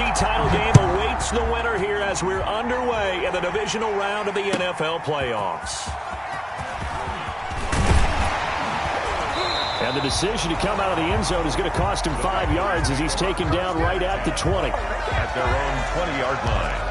AFC title game awaits the winner here as we're underway in the divisional round of the NFL playoffs. And the decision to come out of the end zone is going to cost him 5 yards as he's taken down right at the 20. At their own 20-yard line.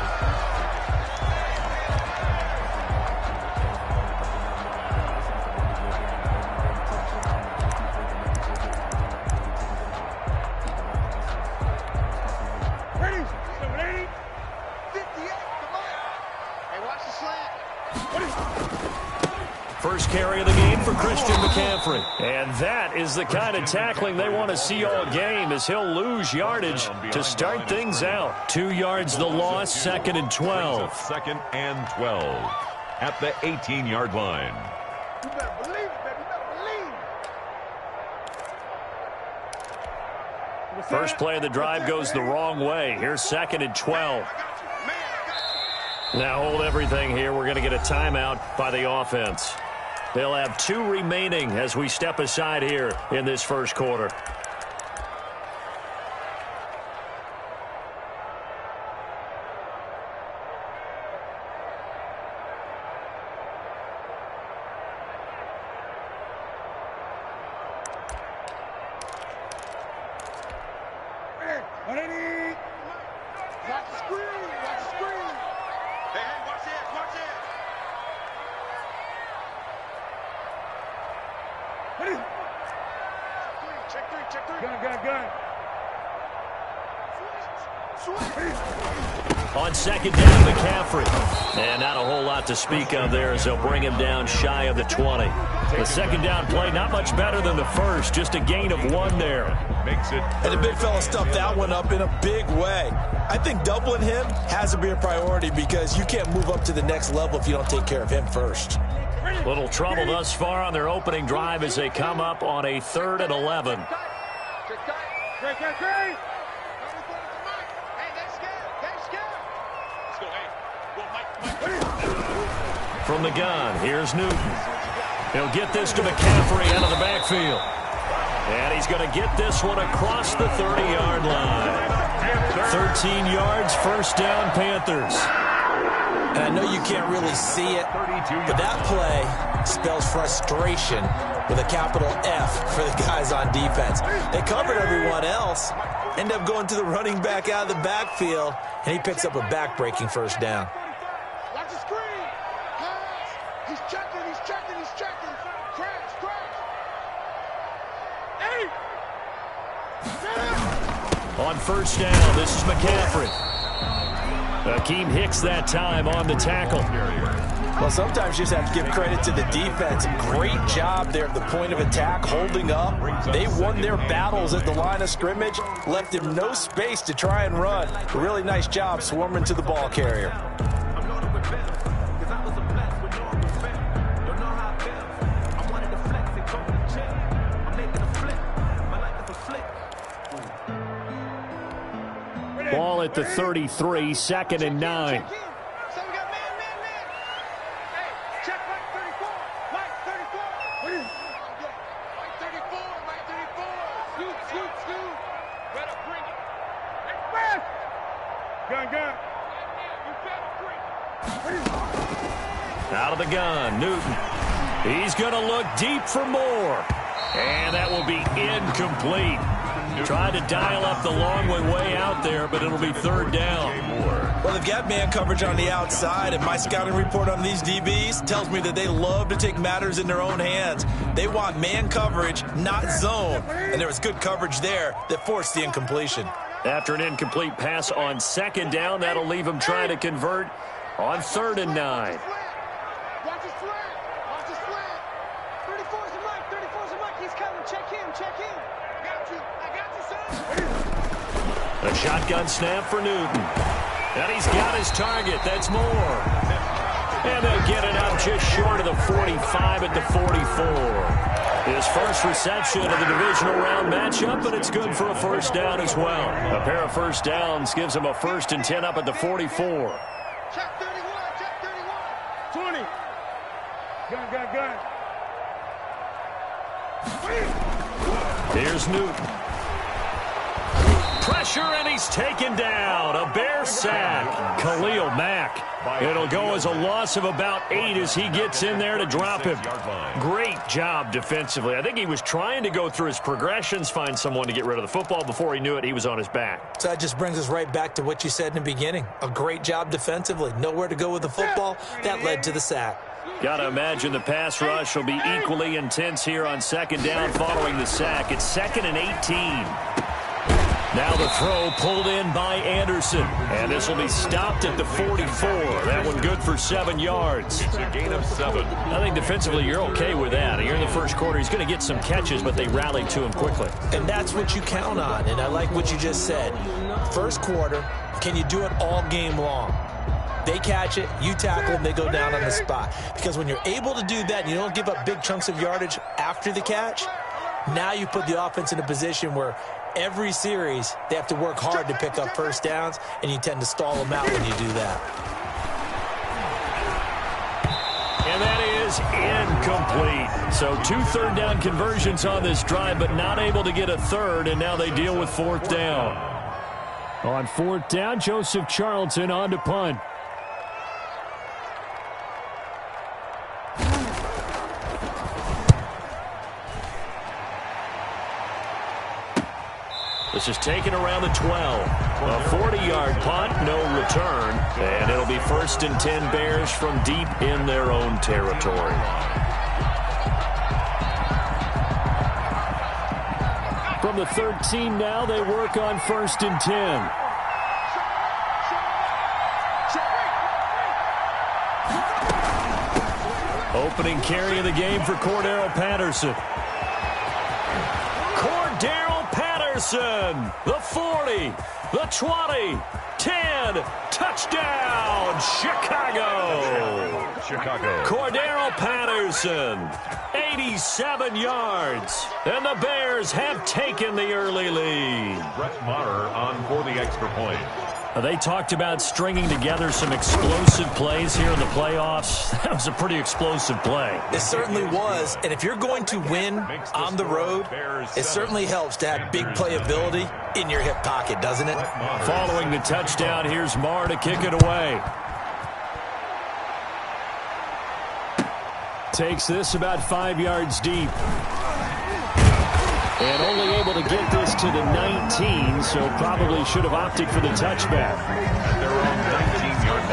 First carry of the game for Christian McCaffrey. And that is the kind of tackling they want to see all game, as he'll lose yardage to start things out. 2 yards the loss, 2nd and 12. 2nd and 12 at the 18-yard line. You better believe it, baby. You better believe. First play of the drive goes the wrong way. Here's 2nd and 12. Now hold everything here. We're going to get a timeout by the offense. They'll have 2 remaining as we step aside here in this first quarter. On 2nd down, McCaffrey. And not a whole lot to speak of there as they'll bring him down shy of the 20. The 2nd down play not much better than the first, just a gain of 1 there. Makes it. And the big fella stuffed that one up in a big way. I think doubling him has to be a priority because you can't move up to the next level if you don't take care of him first. Little trouble thus far on their opening drive as they come up on a 3rd and 11. From the gun, here's Newton. He'll get this to McCaffrey out of the backfield. And he's going to get this one across the 30-yard line. 13 yards, first down, Panthers. And I know you can't really see it, but that play spells frustration with a capital F for the guys on defense. They covered everyone else, end up going to the running back out of the backfield, and he picks up a back-breaking first down. Watch the screen. He's checking, he's checking, he's checking. Crash, crash. Hey! On first down, this is McCaffrey. Akeem Hicks that time on the tackle. Well, sometimes you just have to give credit to the defense. Great job there at the point of attack, holding up. They won their battles at the line of scrimmage, left him no space to try and run. A really nice job swarming to the ball carrier. Ball at the 33, 2nd and 9. Out of the gun, Newton. He's going to look deep for more. And that will be incomplete. Tried to dial up the long way out there, but it'll be 3rd down. Well, they've got man coverage on the outside, and my scouting report on these DBs tells me that they love to take matters in their own hands. They want man coverage, not zone. And there was good coverage there that forced the incompletion. After an incomplete pass on 2nd down, that'll leave him trying to convert on 3rd and 9. Watch his slant. Watch his slant. 34's a Mike. 34's a Mike. He's coming. Check him. Check him. I got you, son. A shotgun snap for Newton. And he's got his target. That's more. And they'll get it out just short of the 45 at the 44. His first reception of the divisional round matchup, and it's good for a first down as well. A pair of first downs gives him a 1st and 10 up at the 44. Check 31. Check 31. 20. Gun. Here's Newton. Pressure, and he's taken down. A Bear sack. Khalil Mack. It'll go as a loss of about 8 as he gets in there to drop him. Great job defensively. I think he was trying to go through his progressions, find someone to get rid of the football. Before he knew it, he was on his back. So that just brings us right back to what you said in the beginning. A great job defensively. Nowhere to go with the football. That led to the sack. Got to imagine the pass rush will be equally intense here on second down following the sack. It's 2nd and 18. Now the throw pulled in by Anderson. And this will be stopped at the 44. That one good for 7 yards. It's a gain of 7. I think defensively you're okay with that. Here in the first quarter, he's going to get some catches, but they rallied to him quickly. And that's what you count on. And I like what you just said. First quarter, can you do it all game long? They catch it, you tackle them, they go down on the spot. Because when you're able to do that and you don't give up big chunks of yardage after the catch, now you put the offense in a position where every series they have to work hard to pick up first downs, and you tend to stall them out when you do that. And that is incomplete. So 2 third-down conversions on this drive, but not able to get a third, and now they deal with 4th down. On 4th down, Joseph Charlton on to punt. This is taken around the 12. A 40-yard punt, no return. And it'll be 1st and 10 Bears from deep in their own territory. From the 13 now, they work on 1st and 10. Opening carry of the game for Cordero Patterson. The 40, the 20, 10, touchdown, Chicago. Cordero Patterson, 87 yards, and the Bears have taken the early lead. Brett Maher on for the extra point. They talked about stringing together some explosive plays here in the playoffs. That was a pretty explosive play. It certainly was, and if you're going to win on the road, it certainly helps to have big playability in your hip pocket, doesn't it? Following the touchdown, here's Maher to kick it away. Takes this about 5 yards deep. And only able to get this to the 19, so probably should have opted for the touchback. At their own 19-yard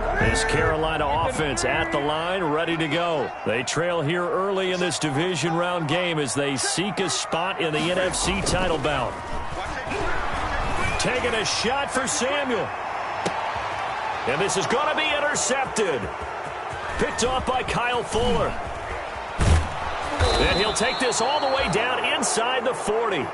line. This Carolina offense at the line, ready to go. They trail here early in this division round game as they seek a spot in the NFC title bout. Taking a shot for Samuel. And this is going to be intercepted. Picked off by Kyle Fuller. And he'll take this all the way down inside the 40.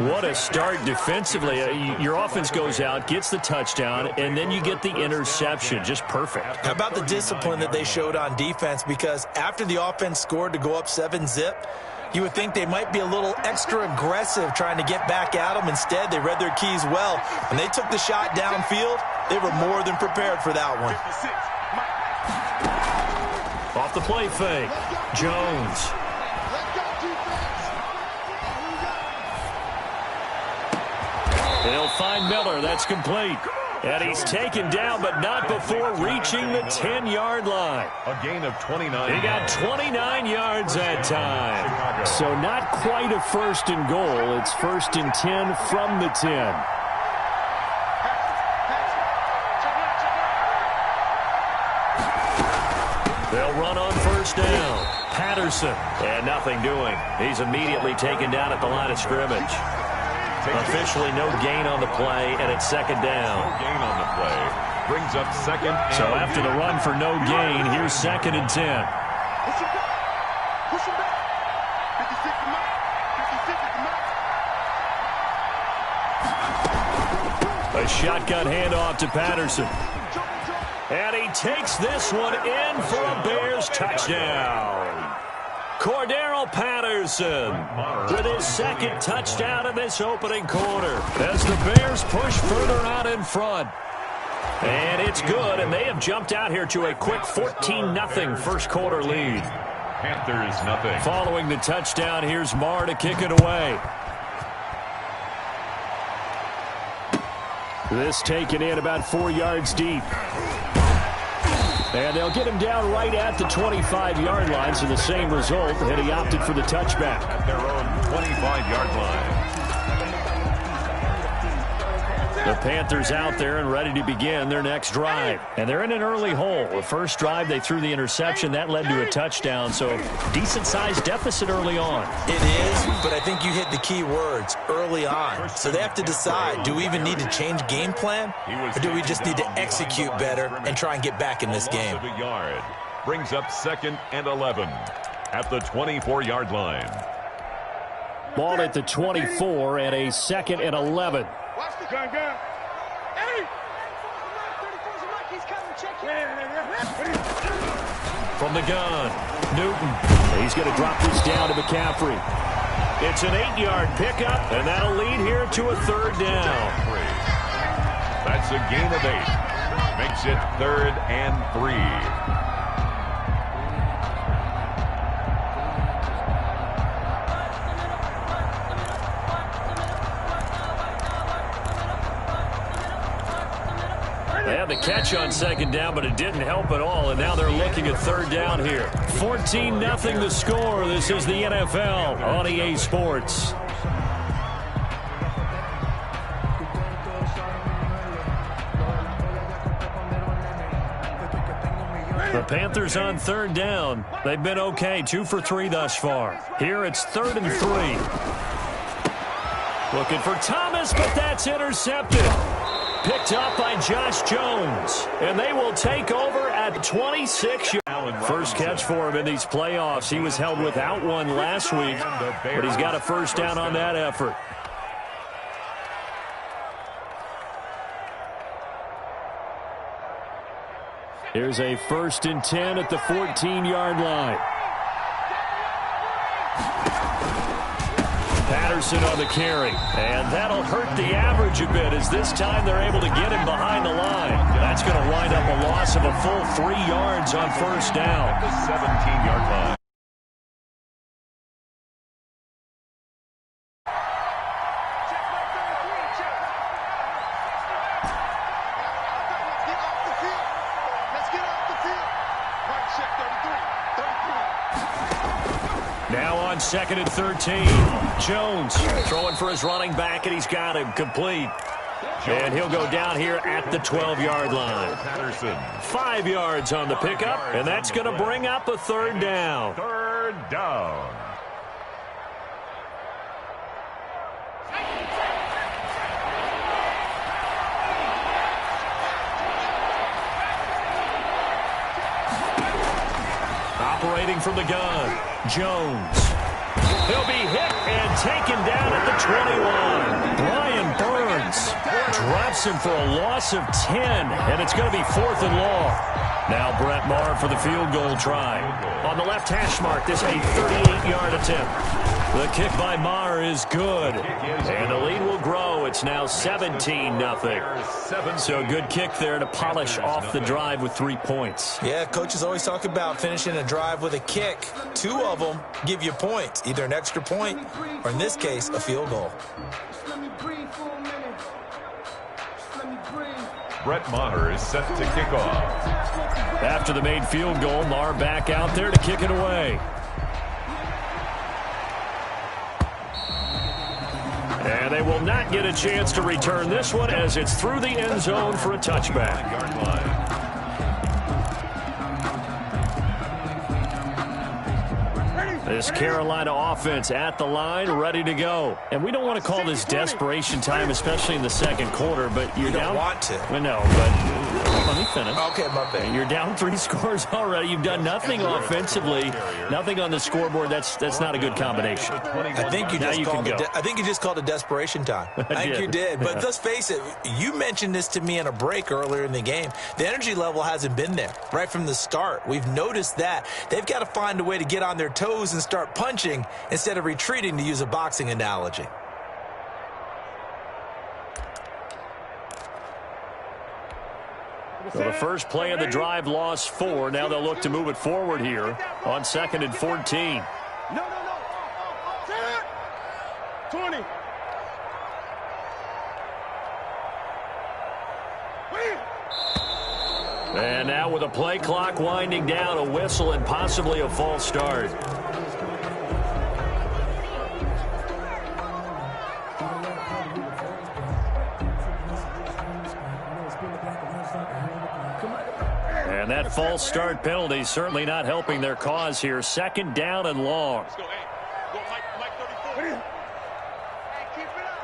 What a start defensively. Your offense goes out, gets the touchdown, and then you get the interception. Just perfect. How about the discipline that they showed on defense? Because after the offense scored to go up 7-zip, you would think they might be a little extra aggressive trying to get back at them. Instead, they read their keys well. When they took the shot downfield, they were more than prepared for that one. Off the play fake. Jones. They'll find Miller. That's complete. And he's taken down, but not before reaching the 10-yard line. A gain of 29. He got 29 yards that time. So not quite a 1st and goal. It's 1st and 10 from the 10. They'll run on 1st down. Patterson. And nothing doing. He's immediately taken down at the line of scrimmage. Officially no gain on the play, and it's 2nd down. No gain on the play. Brings up 2nd. So after the run for no gain, here's 2nd and 10. Push him back. Push him back. 56 to Mike. 56 to Mike. A shotgun handoff to Patterson. And he takes this one in for a Bears touchdown. Cordero Patterson with his 2nd touchdown in this opening quarter as the Bears push further out in front. And it's good, and they have jumped out here to a quick 14-0 first quarter lead. Panthers nothing. Following the touchdown, here's Marr to kick it away. This taken in about 4 yards deep. And they'll get him down right at the 25-yard line, so the same result, and he opted for the touchback. At their own 25-yard line. The Panthers out there and ready to begin their next drive. And they're in an early hole. The first drive, they threw the interception. That led to a touchdown, so decent-sized deficit early on. It is, but I think you hit the key words, early on. So they have to decide, do we even need to change game plan, or do we just need to execute better and try and get back in this game? Brings up 2nd and 11 at the 24-yard line. Ball at the 24 and a 2nd and 11. Watch the gun. Hey! 34's a Mike. He's coming. Check him. From the gun, Newton. He's going to drop this down to McCaffrey. It's an 8-yard pickup, and that'll lead here to a 3rd down. That's a gain of 8. Makes it 3rd and 3. They had the catch on 2nd down, but it didn't help at all, and now they're looking at 3rd down here. 14-0 the score. This is the NFL on EA Sports. The Panthers on 3rd down. They've been okay, 2 for 3 thus far. Here it's 3rd and 3. Looking for Thomas, but that's intercepted. Picked up by Josh Jones, and they will take over at 26. First catch for him in these playoffs. He was held without one last week, but he's got a 1st down on that effort. Here's a 1st and 10 at the 14-yard line. Patterson on the carry, and that'll hurt the average a bit as this time they're able to get him behind the line. That's going to wind up a loss of a full 3 yards on 1st down. At the 17-yard line. Now on 2nd and 13. Jones throwing for his running back, and he's got him complete. And he'll go down here at the 12-yard line. 5 yards on the pickup, and that's going to bring up a 3rd down. 3rd down. Operating from the gun, Jones. He'll be hit and taken down at the 21. Brian Burns drops him for a loss of 10, and it's going to be 4th and long. Now Brett Maher for the field goal try. On the left hash mark, this a 38-yard attempt. The kick by Maher is good, and the lead will grow. It's now 17-0. So good kick there to polish off the drive with 3 points. Yeah, coaches always talk about finishing a drive with a kick. 2 of them give you points, either an extra point or, in this case, a field goal. Brett Maher is set to kick off. After the made field goal, Maher back out there to kick it away. And they will not get a chance to return this one as it's through the end zone for a touchback. This Carolina offense at the line, ready to go. And we don't want to call this desperation time, especially in the 2nd quarter, but you're down. You don't want to. I know, but let me finish. Okay, my bad. You're down 3 scores already. You've done nothing offensively, nothing on the scoreboard. That's not a good combination. I think you just called it desperation time. I think you did. But let's face it, you mentioned this to me in a break earlier in the game. The energy level hasn't been there right from the start. We've noticed that. They've got to find a way to get on their toes and start punching instead of retreating, to use a boxing analogy. So the first play of the drive lost 4. Now they'll look to move it forward here on 2nd and 14. No. 20. And now with a play clock winding down, a whistle and possibly a false start. And that false start penalty certainly not helping their cause here. 2nd down and long. Let's go. Hey, go Mike 34. Hey, keep it up.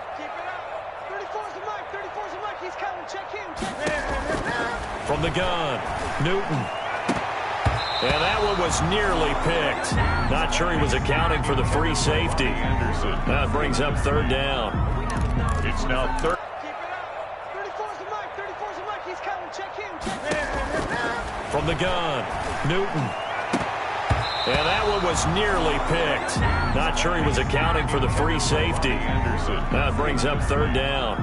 34's the Mike. 34's the Mike. He's coming. Check him. From the gun, Newton. And that one was nearly picked. Not sure he was accounting for the free safety. That brings up 3rd down. It's now 3rd. Keep it up. 34's the Mike. 34's the Mike. He's coming. Check him. From the gun, Newton. And that one was nearly picked. Not sure he was accounting for the free safety. That brings up 3rd down.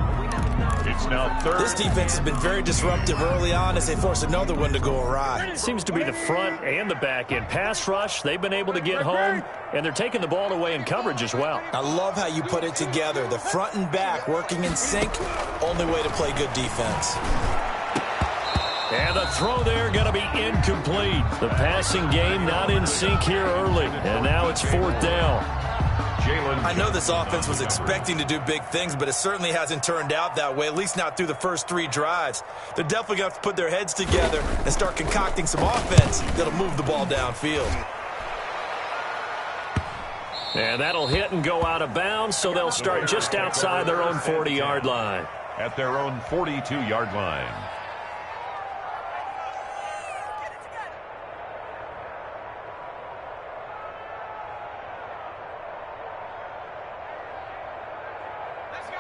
It's now 3rd. This defense has been very disruptive early on as they force another one to go awry. It seems to be the front and the back end. Pass rush, they've been able to get home, and they're taking the ball away in coverage as well. I love how you put it together. The front and back working in sync, only way to play good defense. And the throw there going to be incomplete. The passing game not in sync here early. And now it's 4th down. I know this offense was expecting to do big things, but it certainly hasn't turned out that way, at least not through the first 3 drives. They're definitely going to have to put their heads together and start concocting some offense that'll move the ball downfield. And that'll hit and go out of bounds, so they'll start just outside their own 40-yard line. At their own 42-yard line.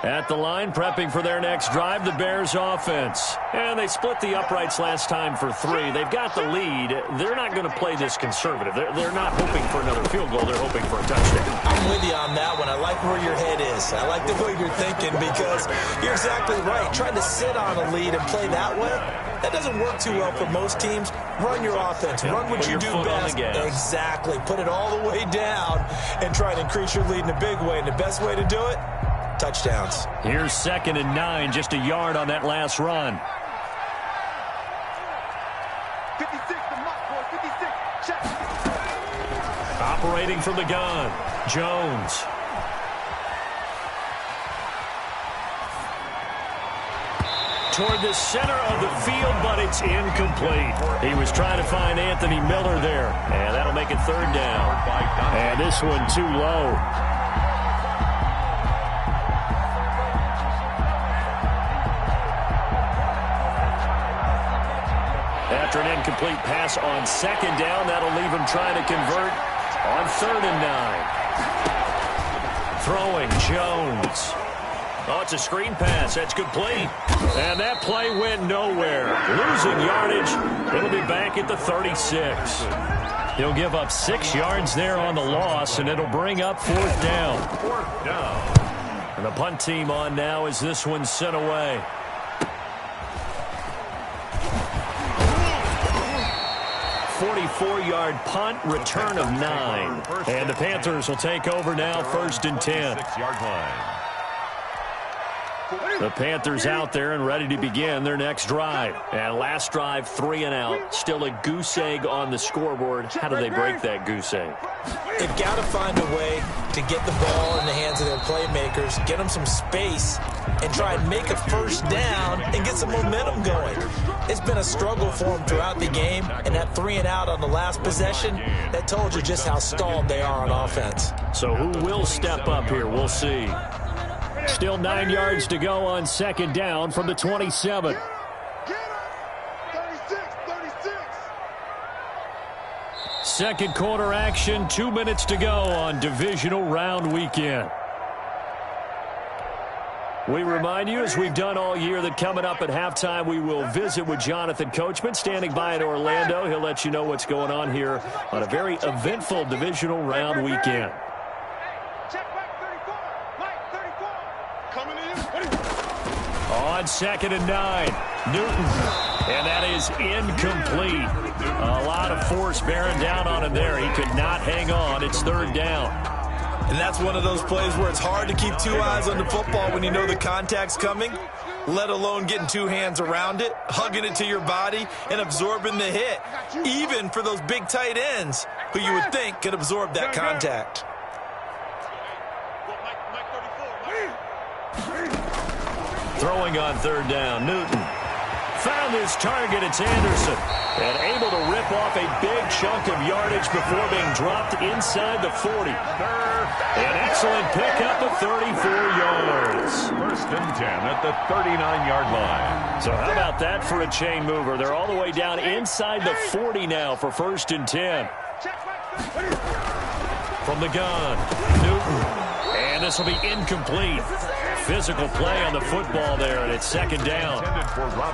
At the line, prepping for their next drive, the Bears offense. And they split the uprights last time for 3. They've got the lead. They're not going to play this conservative. They're not hoping for another field goal. They're hoping for a touchdown. I'm with you on that one. I like where your head is. I like the way you're thinking because you're exactly right. Trying to sit on a lead and play that way, that doesn't work too well for most teams. Run your offense. Run what you do best. Exactly. Put it all the way down and try to increase your lead in a big way. And the best way to do it, touchdowns. Here's 2nd and 9, just a yard on that last run. 56, the Mike, boy. 56. Check. Operating from the gun, Jones. Toward the center of the field, but it's incomplete. He was trying to find Anthony Miller there, and that'll make it 3rd down. And this one too low. After an incomplete pass on 2nd down, that'll leave him trying to convert on 3rd and 9. Throwing, Jones. Oh, it's a screen pass. That's complete. And that play went nowhere. Losing yardage. It'll be back at the 36. He'll give up 6 yards there on the loss, and it'll bring up 4th down. 4th down. And the punt team on now as this one's sent away. A 44-yard punt, return of 9. And the Panthers will take over now, 1st and 10. 6-yard line. The Panthers out there and ready to begin their next drive. And last drive, 3 and out. Still a goose egg on the scoreboard. How do they break that goose egg? They've got to find a way to get the ball in the hands of their playmakers, get them some space, and try and make a 1st down and get some momentum going. It's been a struggle for them throughout the game, and that 3 and out on the last possession, that told you just how stalled they are on offense. So who will step up here? We'll see. Still 9 yards to go on 2nd down from the 27. Get him. 36, 36. Second quarter action, 2 minutes to go on divisional round weekend. We remind you, as we've done all year, that coming up at halftime, we will visit with Jonathan Coachman, standing by in Orlando. He'll let you know what's going on here on a very eventful divisional round weekend. Check Mike 34. Mike 34. Coming in. On 2nd and 9, Newton. And that is incomplete. A lot of force bearing down on him there. He could not hang on. It's third down. And that's one of those plays where it's hard to keep two eyes on the football when you know the contact's coming, let alone getting two hands around it, hugging it to your body, and absorbing the hit, even for those big tight ends who you would think could absorb that contact. Throwing on third down, Newton. Found his target, it's Anderson. And able to rip off a big chunk of yardage before being dropped inside the 40. An excellent pickup of 34 yards. First and 10 at the 39-yard line. So how about that for a chain mover? They're all the way down inside the 40 now for first and 10. From the gun, Newton. And this will be incomplete. Physical play on the football there, and it's second down.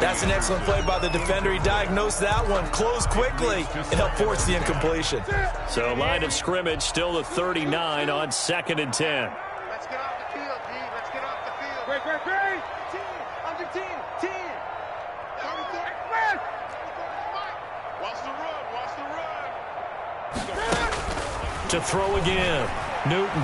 That's an excellent play by the defender. He diagnosed that one, closed quickly, and helped force the incompletion. So line of scrimmage still the 39 on second and 10. Let's get off the field, D. Let's get off the field. Great. 10. Under 10. 10. Watch the run. To throw again, Newton.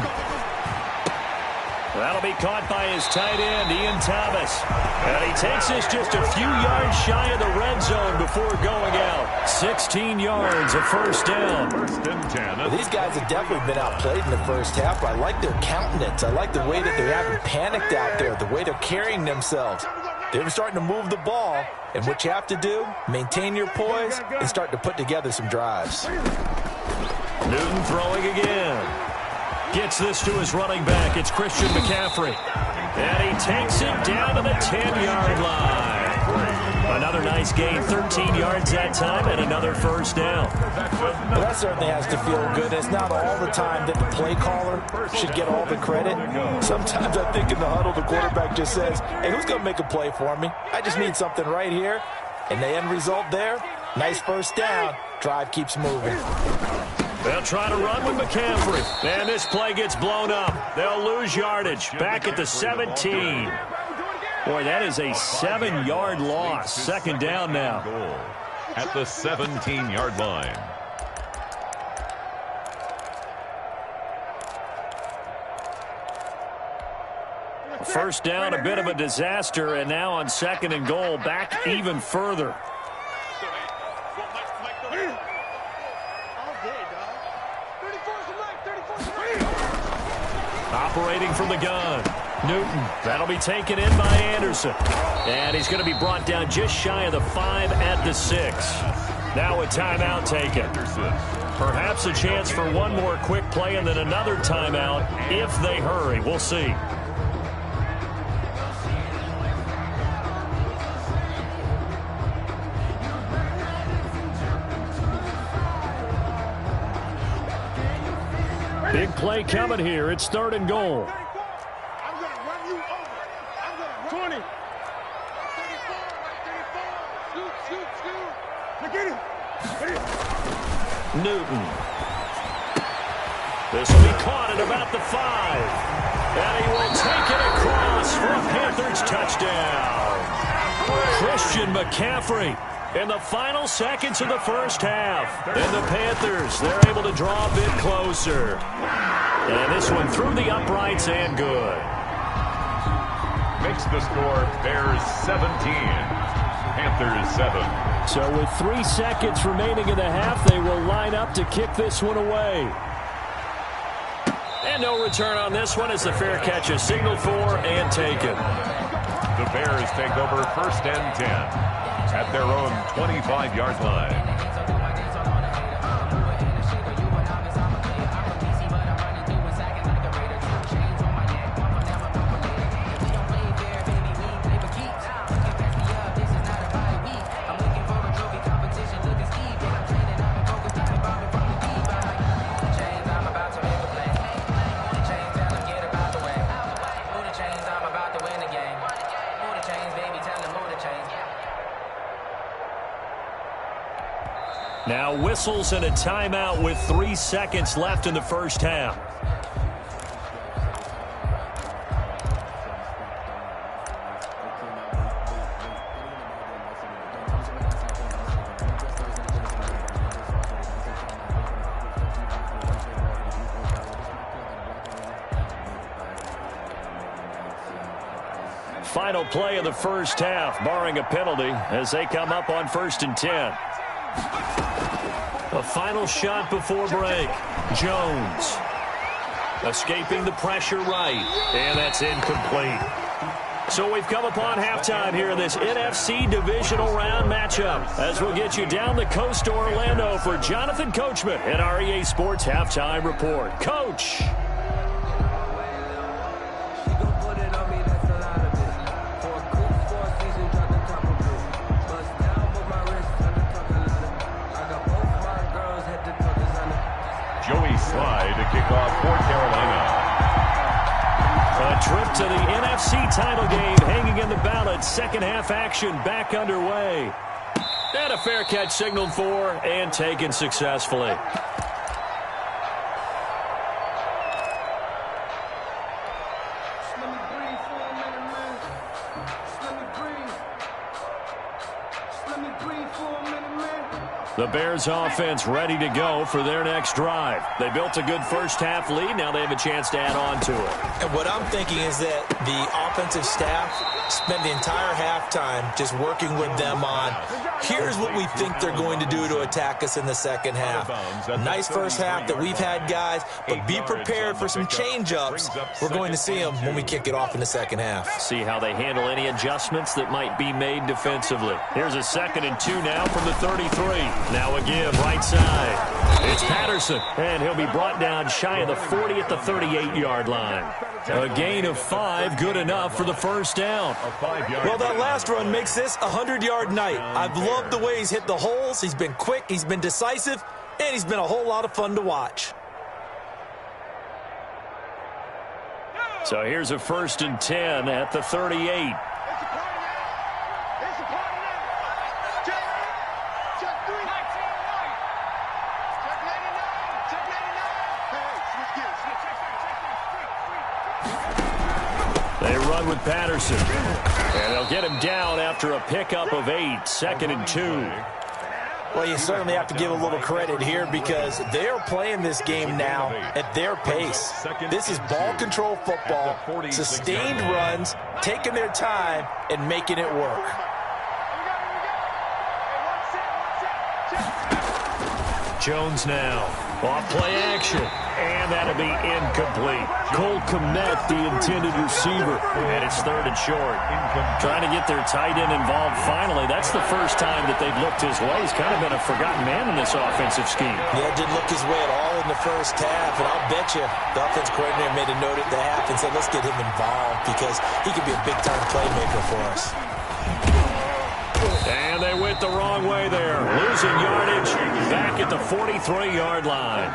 That'll be caught by his tight end, Ian Thomas. And he takes this just a few yards shy of the red zone before going out. 16 yards, a first down. First and 10. Well, these guys have definitely been outplayed in the first half. I like their countenance. I like the way that they haven't panicked out there, the way they're carrying themselves. They're starting to move the ball, and what you have to do, maintain your poise and start to put together some drives. Newton throwing again. Gets this to his running back. It's Christian McCaffrey. And he takes it down to the 10-yard line. Another nice gain, 13 yards that time, and another first down. Well, that certainly has to feel good. It's not all the time that the play caller should get all the credit. Sometimes I think in the huddle, the quarterback just says, hey, who's going to make a play for me? I just need something right here. And the end result there, nice first down. Drive keeps moving. They'll try to run with McCaffrey. And this play gets blown up. They'll lose yardage back at the 17. Boy, that is a 7-yard loss. Second down now. At the 17-yard line. First down, a bit of a disaster. And now on second and goal, back even further. Operating from the gun, Newton. That'll be taken in by Anderson. And he's going to be brought down just shy of the 5 at the 6. Now a timeout taken. Perhaps a chance for one more quick play and then another timeout if they hurry. We'll see. Big play coming here. It's third and goal. I'm going to run you over. I'm going to 20. 34. Scoot. Look at him. Newton. This will be caught at about the 5. And he will take it across for a Panthers touchdown. Christian McCaffrey in the final seconds of the first half. And the Panthers, they're able to draw a bit closer. And this one through the uprights and good. Makes the score Bears 17, Panthers 7. So with 3 seconds remaining in the half, they will line up to kick this one away. And no return on this one as the fair catch is signaled for and taken. The Bears take over first and 10 at their own 25-yard line. Now whistles and a timeout with 3 seconds left in the first half. final play of the first half, barring a penalty, as they come up on 1st and 10. A final shot before break. Jones escaping the pressure right, and that's incomplete. So we've come upon halftime here in this NFC divisional round matchup, as we'll get you down the coast to Orlando for Jonathan Coachman and our EA Sports Halftime Report. Coach. Joey Slye to kick off for Carolina. A trip to the NFC title game hanging in the balance. Second half action back underway. And a fair catch signaled for and taken successfully. The Bears offense ready to go for their next drive. They built a good first half lead. Now they have a chance to add on to it. And what I'm thinking is that the offensive staff spent the entire halftime just working with them on, here's what we think they're going to do to attack us in the second half. Nice first half that we've had, guys, but be prepared for some change-ups. We're going to see them when we kick it off in the second half. See how they handle any adjustments that might be made defensively. Here's a 2nd and 2 now from the 33. Now a give right side. It's Patterson, and he'll be brought down shy of the 40 at the 38-yard line. A gain of 5, good enough for the first down. Well, that last run makes this a 100-yard night. I've loved the way he's hit the holes. He's been quick, he's been decisive, and he's been a whole lot of fun to watch. So here's a 1st and 10 at the 38. They run with Patterson, and they'll get him down after a pickup of 8, 2nd and 2. Well, you certainly have to give a little credit here because they're playing this game now at their pace. This is ball control football, sustained runs, taking their time, and making it work. Jones now, off play action, and that'll be incomplete. Cole Kmet, the intended receiver, and it's 3rd and short. Trying to get their tight end involved finally. That's the first time that they've looked his way. He's kind of been a forgotten man in this offensive scheme. Yeah, didn't look his way at all in the first half, and I'll bet you the offense coordinator made a note at the half and said, let's get him involved because he could be a big-time playmaker for us. And they went the wrong way there. Losing yardage back at the 43-yard line.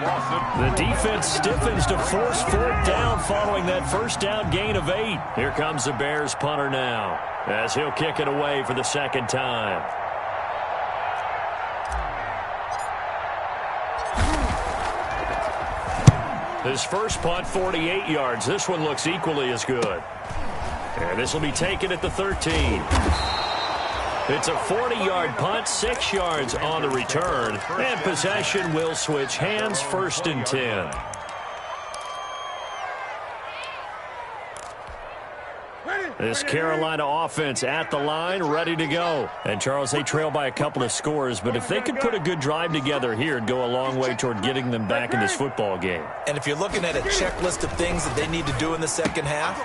The defense stiffens to force 4th down following that first down gain of 8. Here comes the Bears punter now as he'll kick it away for the 2nd time. His first punt, 48 yards. This one looks equally as good. And this will be taken at the 13. It's a 40-yard punt, 6 yards on the return, and possession will switch hands, 1st and 10. This Carolina offense at the line, ready to go. And, Charles, they trail by a couple of scores, but if they could put a good drive together here, it'd go a long way toward getting them back in this football game. And if you're looking at a checklist of things that they need to do in the second half,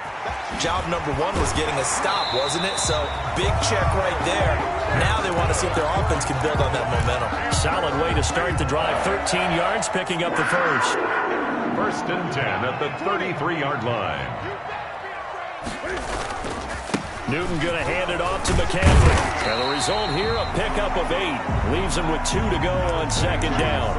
job number 1 was getting a stop, wasn't it? So, big check right there. Now they want to see if their offense can build on that momentum. Solid way to start the drive. 13 yards, picking up the first. 1st and 10 at the 33-yard line. Newton going to hand it off to McCaffrey. And the result here, a pickup of 8. Leaves him with 2 to go on 2nd down.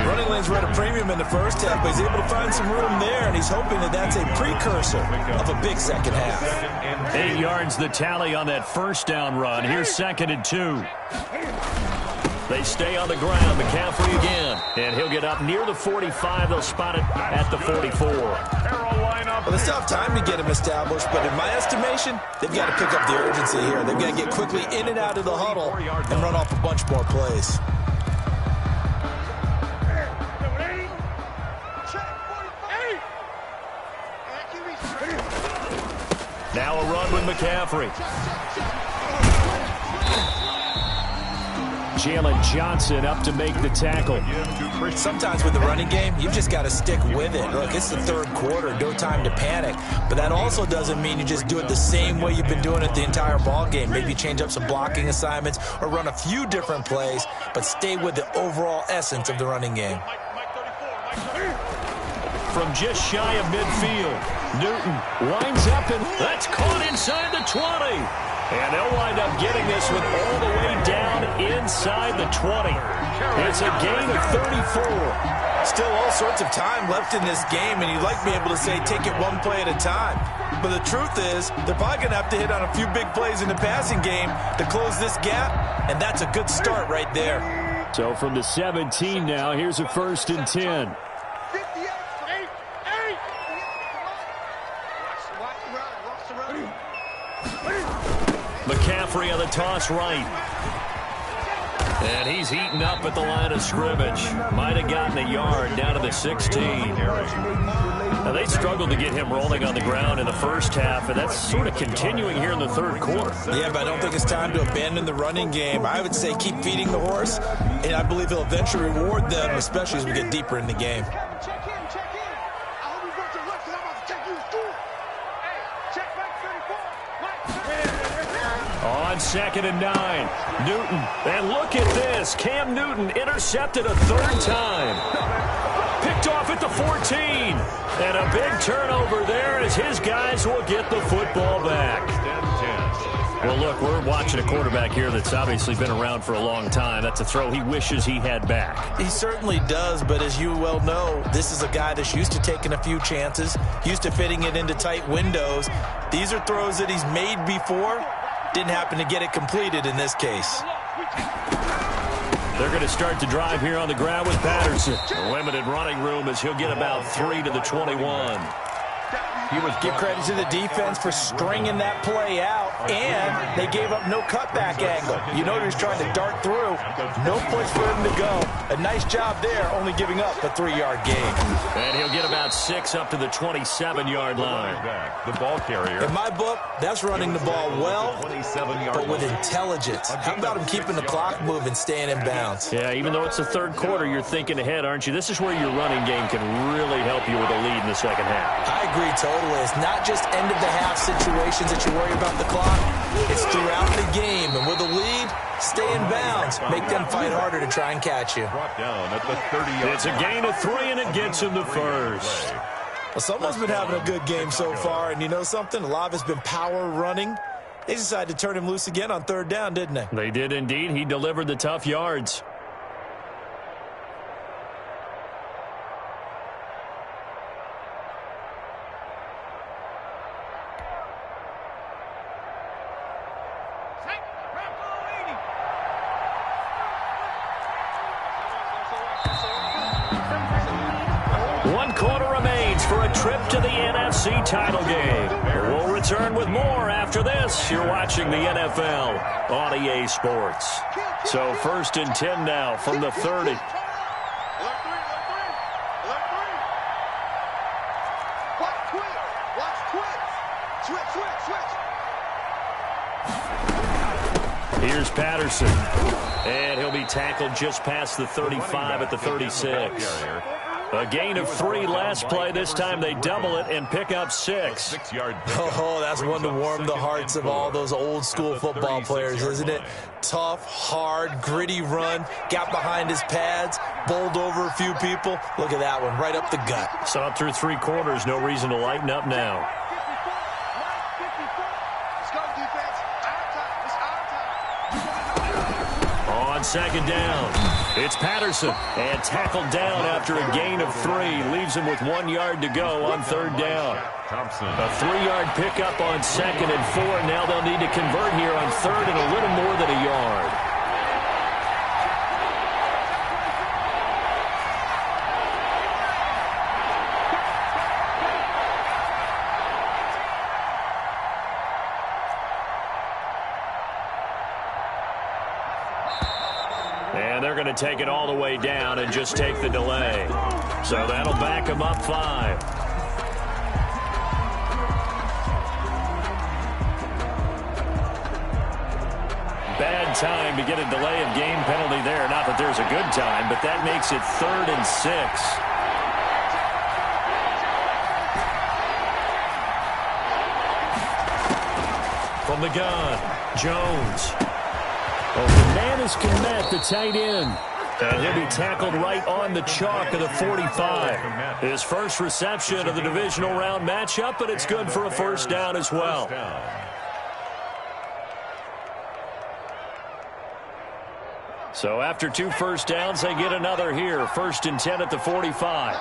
Running lanes were at a premium in the first half, but he's able to find some room there, and he's hoping that that's a precursor of a big second half. 8 yards the tally on that first down run. Here's 2nd and 2. They stay on the ground. McCaffrey again. And he'll get up near the 45. They'll spot it at the 44. Well, they still have time to get him established, but in my estimation, they've got to pick up the urgency here. They've got to get quickly in and out of the huddle and run off a bunch more plays. Now a run with McCaffrey. Jalen Johnson up to make the tackle. Sometimes with the running game, you've just got to stick with it. Look, it's the third quarter, no time to panic. But that also doesn't mean you just do it the same way you've been doing it the entire ball game. Maybe change up some blocking assignments or run a few different plays, but stay with the overall essence of the running game. From just shy of midfield, Newton winds up, and that's caught inside the 20. And they'll wind up getting this one all the way down inside the 20. It's a gain of 34. Still all sorts of time left in this game, and you'd like to be able to say take it one play at a time. But the truth is, they're probably going to have to hit on a few big plays in the passing game to close this gap, and that's a good start right there. So from the 17 now, here's a 1st and 10. McCaffrey on the toss right. And he's eaten up at the line of scrimmage. Might have gotten a yard down to the 16. Now, they struggled to get him rolling on the ground in the first half, and that's sort of continuing here in the third quarter. Yeah, but I don't think it's time to abandon the running game. I would say keep feeding the horse, and I believe he'll eventually reward them, especially as we get deeper in the game. Check in. I hope you brought your lunch because I'm about to take you to school. Hey, check Mike 34. On 2nd and 9, Newton. And look at this. Cam Newton intercepted a 3rd time. Picked off at the 14. And a big turnover there as his guys will get the football back. Well, look, we're watching a quarterback here that's obviously been around for a long time. That's a throw he wishes he had back. He certainly does, but as you well know, this is a guy that's used to taking a few chances, used to fitting it into tight windows. These are throws that he's made before. Didn't happen to get it completed in this case. They're going to start the drive here on the ground with Patterson. A limited running room as he'll get about 3 to the 21. Give credit to the defense for stringing that play out, and they gave up no cutback angle. You know he was trying to dart through. No place for him to go. A nice job there, only giving up a 3-yard gain. And he'll get about 6 up to the 27-yard line. The ball carrier. In my book, that's running the ball well, but with intelligence. How about him keeping the clock moving, staying in bounds? Yeah, even though it's the third quarter, you're thinking ahead, aren't you? This is where your running game can really help you with a lead in the second half. I agree totally. It's not just end-of-the-half situations that you worry about the clock. It's throughout the game. And with a lead, stay in bounds. Make them fight harder to try and catch you. It's a gain of 3, and it gets him the first. Well, someone's been having a good game so far. And you know something? A lot of it's been power running. They decided to turn him loose again on 3rd down, didn't they? They did indeed. He delivered the tough yards. To the NFC title game. We'll return with more after this. You're watching the NFL on EA Sports. So 1st and 10 now from the 30. Watch twitch. Here's Patterson. And he'll be tackled just past the 35 at the 36. A gain of 3 last play. This time they double it and pick up 6. Oh, that's one to warm the hearts of all those old school football players, isn't it? Tough, hard, gritty run. Got behind his pads, bowled over a few people. Look at that one, right up the gut. Saw it through 3 quarters. No reason to lighten up now. On 2nd down. It's Patterson, and tackled down after a gain of 3. Leaves him with 1 yard to go on 3rd down. A 3-yard pickup on 2nd and 4. Now they'll need to convert here on 3rd and a little more than a yard. And they're going to take it all the way down and just take the delay. So that'll back them up 5. bad time to get a delay of game penalty there. Not that there's a good time, but that makes it 3rd and 6. From the gun, Jones. Oh, Bananas can met the tight end. And he'll be tackled right on the chalk of the 45. His first reception of the divisional round matchup, but it's good for a first down as well. So after 2 first downs, they get another here. 1st and 10 at the 45.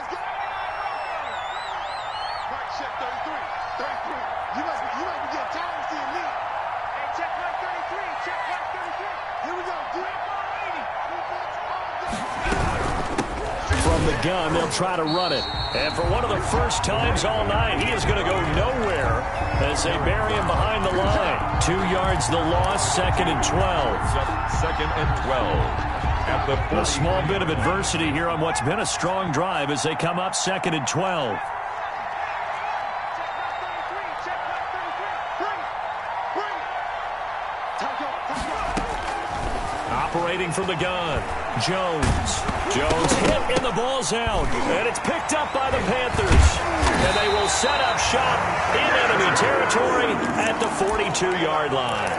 From the gun, they'll try to run it. And for one of the first times all night, he is going to go nowhere as they bury him behind the line. 2 yards the loss, 2nd and 12. 2nd and 12. At the a small bit of adversity here on what's been a strong drive as they come up 2nd and 12. Operating from the gun, Jones. Jones hit and the ball's out. And it's picked up by the Panthers. And they will set up shop in enemy territory at the 42-yard line.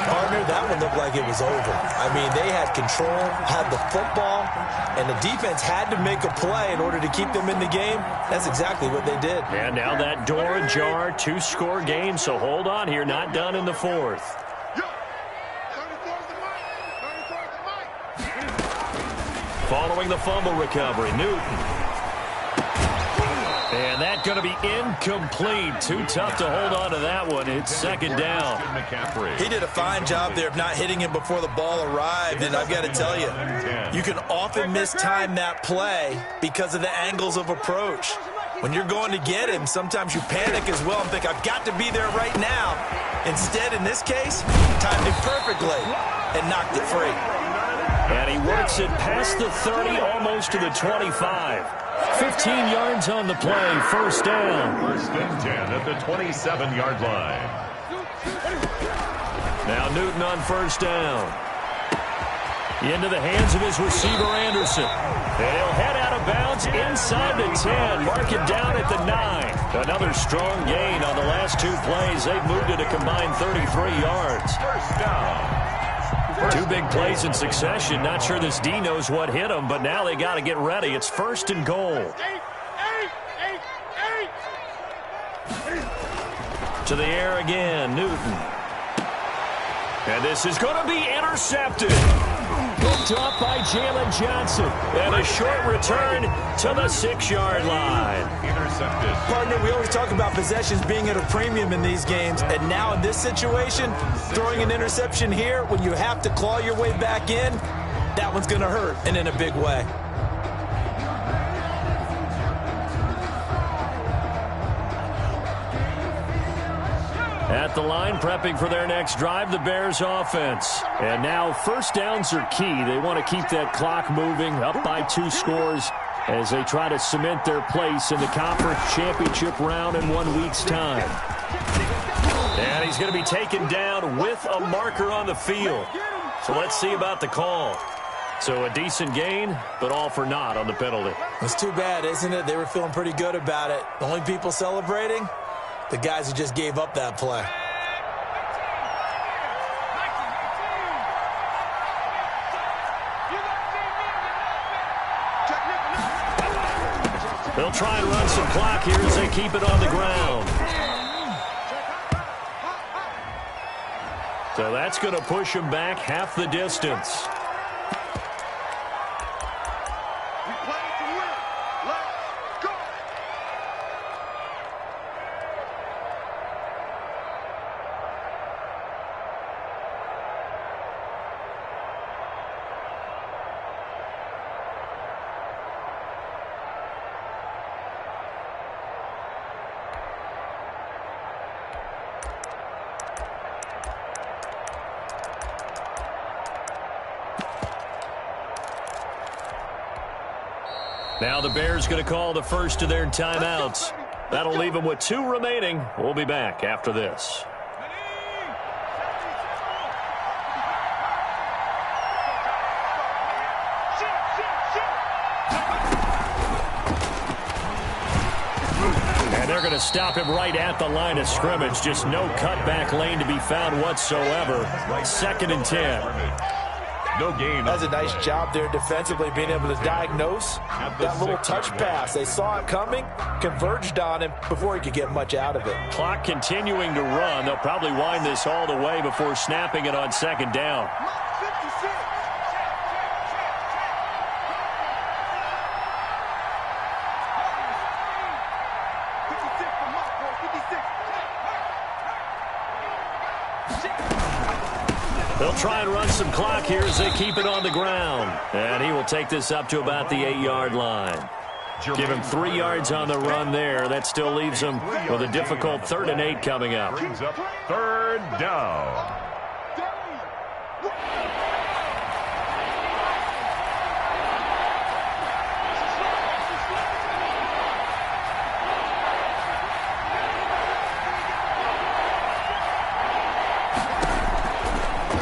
Partner, that one looked like it was over. I mean, they had control, had the football, and the defense had to make a play in order to keep them in the game. That's exactly what they did. And now that door ajar, 2-score game, so hold on here, not done in the 4th. Following the fumble recovery, Newton. And that's going to be incomplete. Too tough to hold on to that one. It's 2nd down. He did a fine job there of not hitting him before the ball arrived. And I've got to tell you, you can often mistime that play because of the angles of approach. When you're going to get him, sometimes you panic as well and think, I've got to be there right now. Instead, in this case, timed it perfectly and knocked it free. And he works it past the 30, almost to the 25. 15 yards on the play, 1st down. 1st and 10 at the 27-yard line. Now Newton on 1st down. Into the hands of his receiver, Anderson. And he'll head out of bounds inside the 10. Mark it down at the 9. Another strong gain on the last 2 plays. They've moved it a combined 33 yards. 1st down. 2 big plays in succession. Not sure this D knows what hit him, but now they got to get ready. It's 1st and goal. To the air again, Newton. And this is going to be intercepted. Picked up by Jalen Johnson. And a short return to the 6-yard line. Intercepted. Partner, we always talk about possessions being at a premium in these games. And now in this situation, throwing an interception here when you have to claw your way back in, that one's going to hurt, and in a big way. At the line, prepping for their next drive, the Bears offense. And now 1st downs are key. They want to keep that clock moving, up by 2 scores as they try to cement their place in the conference championship round in 1 week's time. And he's going to be taken down with a marker on the field. So let's see about the call. So a decent gain, but all for naught on the penalty. It's too bad, isn't it? They were feeling pretty good about it. The only people celebrating, the guys who just gave up that play. They'll try and run some clock here as they keep it on the ground. So that's going to push them back half the distance. Now the Bears going to call the first of their timeouts. That'll leave them with 2 remaining. We'll be back after this. they're going to stop him right at the line of scrimmage. Just no cutback lane to be found whatsoever. 2nd and 10. No gain. That's a nice job there defensively, being able to diagnose that little touch pass. They saw it coming, converged on him before he could get much out of it. Clock continuing to run. They'll probably wind this all the way before snapping it on 2nd down. They'll try and run some clock here as they keep it on the ground. And he will take this up to about the 8-yard line. Give him 3 yards on the run there. That still leaves him with a difficult 3rd and 8 coming up. Brings up 3rd down.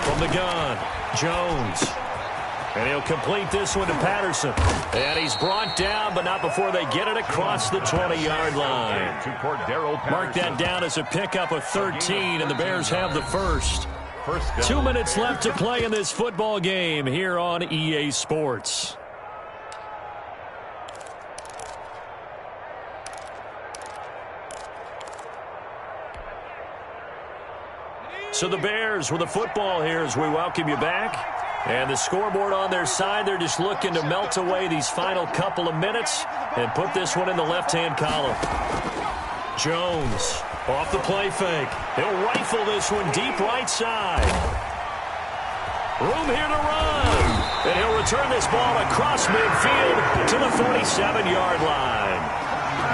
From the gun, Jones. And he'll complete this one to Patterson. And he's brought down, but not before they get it across the 20-yard line. Mark that down as a pickup of 13, and the Bears have the first. 2 minutes left to play in this football game here on EA Sports. So the Bears with the football here as we welcome you back. And the scoreboard on their side, they're just looking to melt away these final couple of minutes and put this one in the left-hand column. Jones off the play fake. He'll rifle this one deep right side. Room here to run. And he'll return this ball across midfield to the 47-yard line.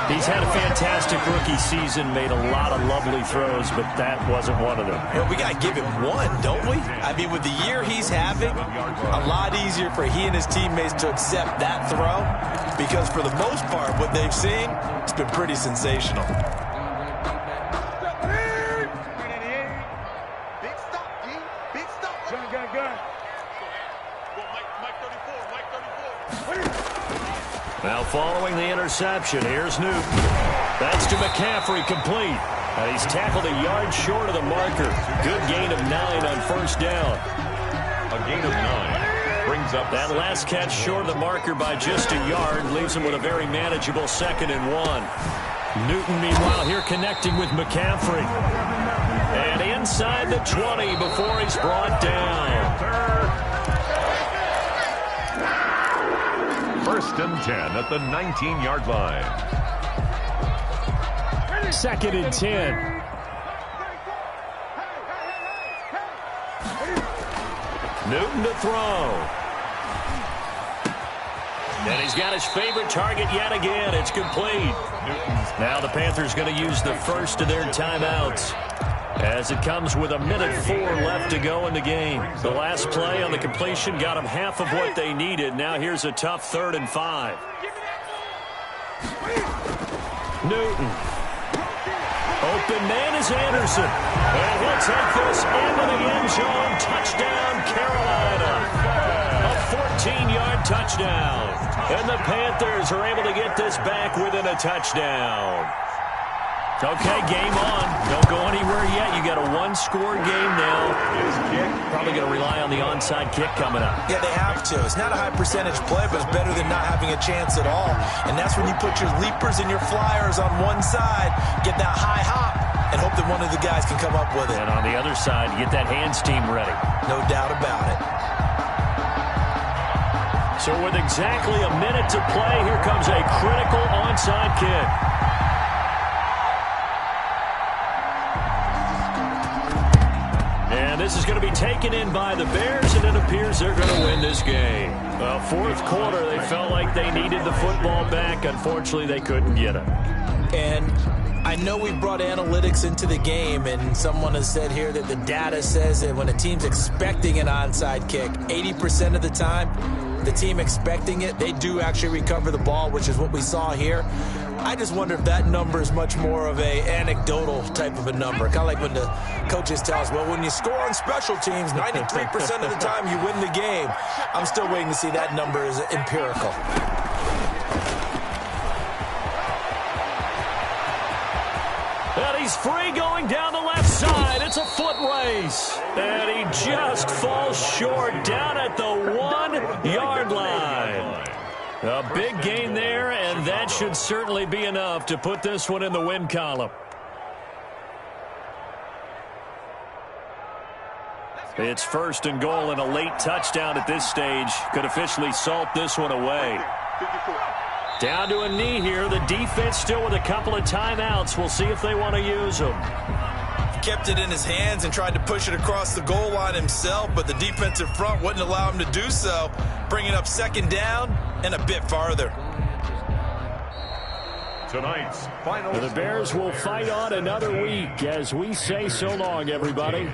He's had a fantastic rookie season, made a lot of lovely throws, but that wasn't one of them. Well, we got to give him one, don't we? I mean, with the year he's having, a lot easier for he and his teammates to accept that throw because for the most part, what they've seen, it's been pretty sensational. Big stop, G. Big stop. Gun. Mike 34. Now following the interception, here's Newton. That's to McCaffrey, complete. And he's tackled a yard short of the marker. Good gain of 9 on 1st down. A gain of 9 brings up that last catch short of the marker by just a yard leaves him with a very manageable 2nd and 1. Newton, meanwhile, here connecting with McCaffrey. And inside the 20 before he's brought down. 1st and 10 at the 19-yard line. 2nd and 10. Newton to throw. And he's got his favorite target yet again. It's complete. Now the Panthers going to use the first of their timeouts as it comes with 1:04 left to go in the game. The last play on the completion got them half of what they needed. Now here's a tough 3rd and 5. Newton. Open man is Anderson. And he'll take this into the end zone. Touchdown, Carolina. A 14-yard touchdown. And the Panthers are able to get this back within a touchdown. Okay, game on. Don't go anywhere yet. You got a 1-score game now. Probably going to rely on the onside kick coming up. Yeah, they have to. It's not a high percentage play, but it's better than not having a chance at all. And that's when you put your leapers and your flyers on one side, get that high hop, and hope that one of the guys can come up with it. And on the other side, get that hands team ready. No doubt about it. So with exactly a minute to play, here comes a critical onside kick. And this is going to be taken in by the Bears, and it appears they're going to win this game. Well, 4th quarter, they felt like they needed the football back. Unfortunately, they couldn't get it. And I know we brought analytics into the game, and someone has said here that the data says that when a team's expecting an onside kick, 80% of the time, the team expecting it, they do actually recover the ball, which is what we saw here. I just wonder if that number is much more of a anecdotal type of a number. Kind of like when the coaches tell us, well, when you score on special teams, 93% of the time you win the game. I'm still waiting to see that number is empirical. He's free going down the left side. It's a foot race. And he just falls short down at the 1-yard line. A big gain there, and that should certainly be enough to put this one in the win column. It's 1st and goal, and a late touchdown at this stage could officially salt this one away. Down to a knee here. The defense still with a couple of timeouts. We'll see if they want to use them. Kept it in his hands and tried to push it across the goal line himself, but the defensive front wouldn't allow him to do so, bringing up 2nd down and a bit farther. Tonight's final. The Bears will fight on another week as we say so long, everybody.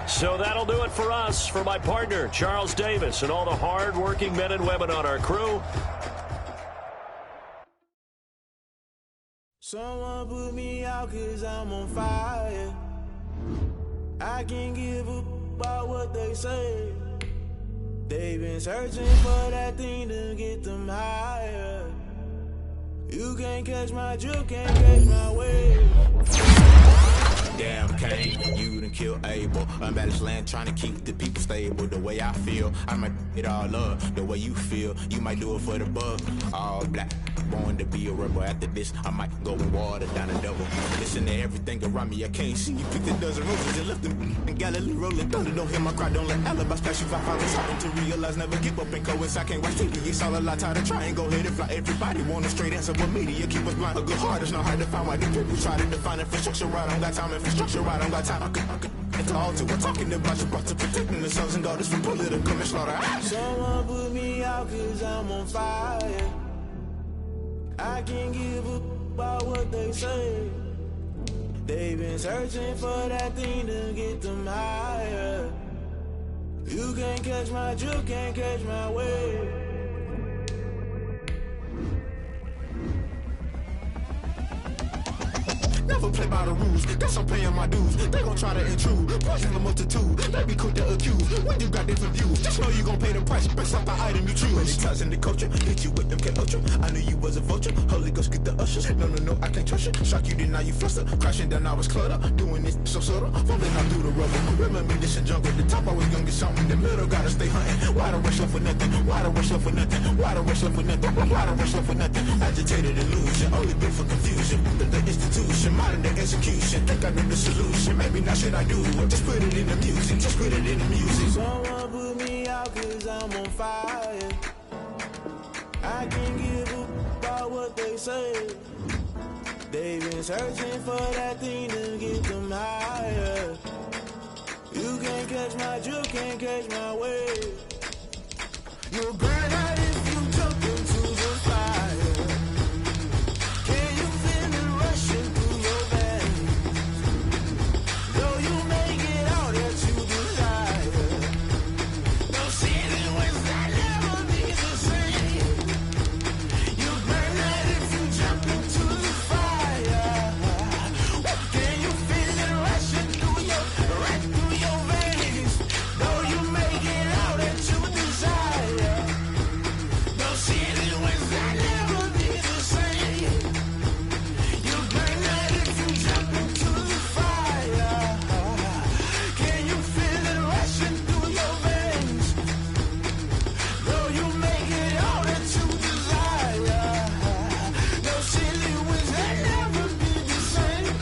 So that'll do it for us. For my partner, Charles Davis, and all the hard-working men and women on our crew. Someone put me out 'cause I'm on fire. I can't give up about what they say. They've been searching for that thing to get them higher. You can't catch my drift, can't catch my wave. Damn, Kane, you done kill Abel. Unbalanced land, trying to keep the people stable. The way I feel, I might it all up. The way you feel, you might do it for the bug. All black, born to be a rebel. After this, I might go and water down a double. Listen to everything around me, I can't see. You picked a dozen roses and left them in Galilee rolling thunder. Don't hear my cry, don't let alibis pass you. I found it's hard to realize, never give up and coincide. Can't watch TV, it's all a lot. Tired of trying, go ahead and fly. Everybody want a straight answer, but media keep us blind. A good heart is not hard to find. Why the people try to define infrastructure right? I don't got time, infrastructure right? I don't got time. I could it's all to we're talking about you brought to protecting the sons and daughters from political and slaughter. Someone put me out 'cause I'm on fire. I can't give up about what they say. They've been searching for that thing to get them higher. You can't catch my drift, can't catch my wave. Never play by the rules, guess I'm paying my dues. They gon' try to intrude, poison the multitude. They be quick to accuse, when you got different views. Just know you gon' pay the price, based off the item you choose. Many ties in the culture, hit you with them K-Ultra. I knew you was a vulture, Holy Ghost get the ushers. No, I can't trust you. Shock you, then now you fluster. Crashing down, I was cluttered. Doing this so subtle, falling out through the rubble. Remember this in jungle, the top always gonna get something. In the middle, gotta stay hunting. Why the rush left for nothing? Why the rush left for nothing? Why the rush left for nothing? Why the rush left for nothing? Agitated illusion, only been for confusion. The institution, modern day execution. Think I know the solution. Maybe not should I do it? Just put it in the music. Just put it in the music. Someone put me out 'cause I'm on fire. I can't give up about what they say. They've been searching for that thing to get them higher. You can't catch my drift, can't catch my wave. You'll burn out if you jump into the fire. Can you feel it rushing through your veins? Though you make it all that you desire. No ceiling was that never be the same. You burn out if you jump into the fire. Can you feel it rushing through your veins? Though you make it all that you desire. No ceiling was that never be the same. You burn out if you jump into the fire. Can you feel it rushing through your veins? Though you make it all that you desire. No ceiling was that never be the same.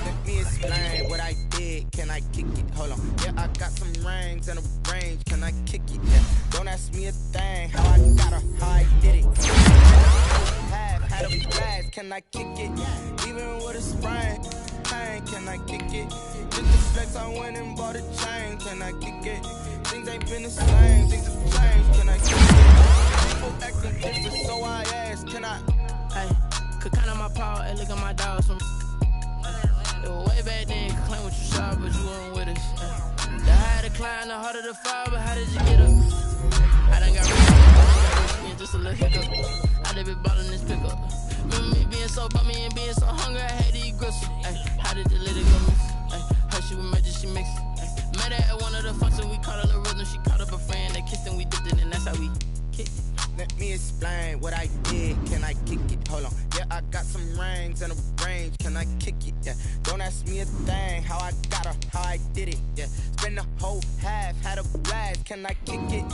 Let me explain what I did. Can I kick it? Hold on. Yeah, I got some rings and a range. Can I kick it? Yeah. Don't ask me a thing. How I got her, how I did it. Had a blast. Can I kick it? Even with a sprain. I ain't can I kick it? Just the flex, I went and bought a chain, can I kick it? Things ain't been the same, things have changed, can I kick it? People acting different, so I asked, can I? Hey, could count on my power, hey, look at my dogs from. It was way back then, could claim what you saw, but you wasn't with us. The higher the climb, the harder the fall, but how did you get up? I done got rich, just a little hiccup. I done been ballin' this pickup. Remember me being so bummy and being so hungry, I had to eat gristle. Ay, how did the little go miss? Ay, her she was magic, she mixed. Met her at one of the functions, we caught her the rhythm. She caught up a friend, they kissed and we dipped it, and that's how we kicked it. Let me explain what I did. Can I kick it? Hold on. Yeah, I got some rings and a range. Can I kick it? Yeah. Don't ask me a thing. How I got her, how I did it. Yeah. Spend the whole half, had a blast. Can I kick it?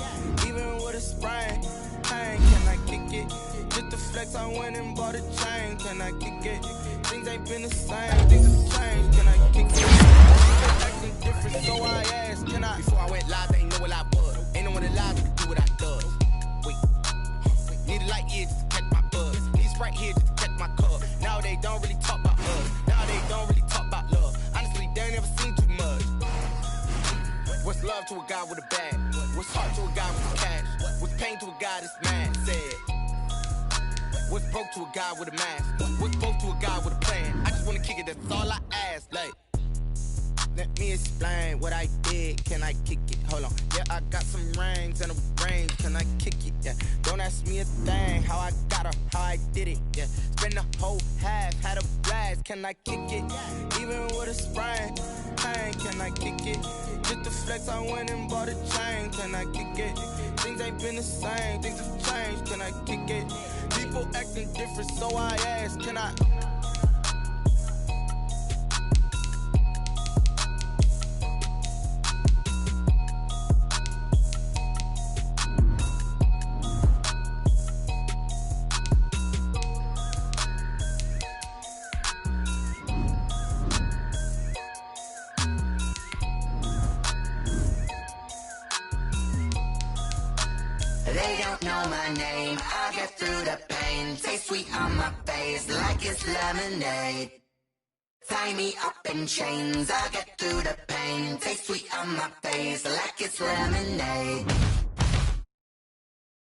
Even with a sprain. Pain. Can I kick it? Just the flex, I went and bought a chain. Can I kick it? Things ain't been the same. Things have changed. Can I kick it? People acting different, so I asked. Can I? Before I went live, they ain't know what I was. Ain't no one alive who could do what I does. Wait. Need a light here just to catch my buzz. Need Sprite here just to catch my cup. Now they don't really talk about us. Now they don't really talk about love. Honestly, they ain't never seen too much. What's love to a guy with a bag? What's heart to a guy with cash? What's pain to a guy that's mad? Said. What's broke to a guy with a mask? What's broke to a guy with a plan? I just wanna kick it, that's all I ask. Like, let me explain what I did. Can I kick it? Hold on. Yeah, I got some rings and a range. Can I kick it? Yeah. Don't ask me a thing. How I got her, how I did it. Yeah. Spend the whole half, had a blast. Can I kick it? Even with a sprain. Pain. Can I kick it? Just the flex, I went and bought a chain. Can I kick it? Things ain't been the same. Things have changed. Can I kick it? People acting different, so I asked. Can I? They don't know my name, I get through the pain. Taste sweet on my face like it's lemonade. Tie me up in chains, I get through the pain. Taste sweet on my face like it's lemonade.